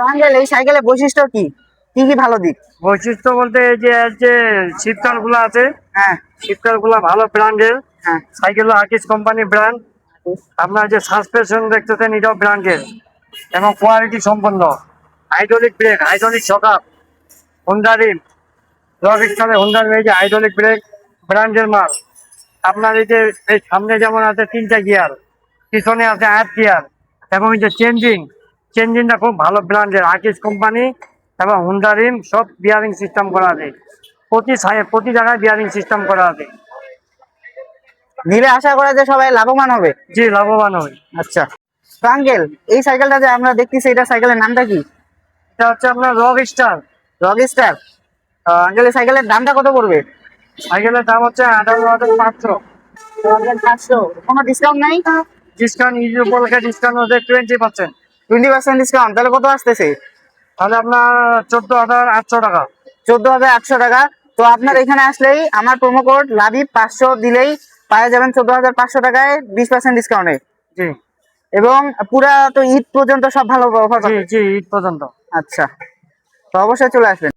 Uncle এই সাইকেলের বৈশিষ্ট্য কি কি কি ভালো দিক? বৈশিষ্ট্য বলতে এই যে এর যে শিফটার গুলো আছে, হ্যাঁ। শিফটার গুলো ভালো ব্র্যান্ডের। হ্যাঁ। Cycle artist company brand. আপনার যে সাসপেনশন দেখতেছেন এটাও ব্র্যান্ডের এবং কোয়ালিটি সম্পন্ন। হাইড্রোলিক ব্রেক, হাইড্রোলিক শকআপ, হোন্ডা রিম, রক স্টারের হোন্ডার এই যে হাইড্রোলিক ব্রেক ব্র্যান্ডের মাল। আপনার এই যে এই সামনে যেমন আছে 3টা গিয়ার, পিছনে আছে 8 গিয়ার, এবং এই যে চেঞ্জিংটা খুব ভালো ব্র্যান্ডের আর্টিস্ট কোম্পানি এবং হোন্ডা রিম সব বিয়ারিং সিস্টেম করা আছে। প্রতি জায়গায় বিয়ারিং সিস্টেম করা আছে। নিলে আশা করা যে সবাই লাভবান হবে। জি, লাভবান হয়। আচ্ছা, তো আঙ্কেল এই সাইকেলটা যে আমরা দেখতেছি এটা সাইকেলের নামটা কি? এটা হচ্ছে আপনার rock star. Rock star. Uncle এই সাইকেলের দামটা কত পড়বে? সাইকেলের দাম হচ্ছে 18,500। 500। কোনো ডিসকাউন্ট নাই? ডিসকাউন্ট ঈদ উপলক্ষে ডিসকাউন্ট হচ্ছে 20%। 20% ডিসকাউন্ট, তাহলে কত আসতেছে? তাহলে আপনার 14,800 টাকা। 14,800 টাকা। তো আপনার এখানে আসলেই আমার প্রোমো কোড লাভি 500 দিলেই পাওয়া যাবেন 14,500 টাকায় 20% ডিসকাউন্টে। জি এবং পুরা তো ঈদ পর্যন্ত সব ভালো অফার জি পাবেন। জি, ঈদ পর্যন্ত। আচ্ছা, তো অবশ্যই চলে আসবেন।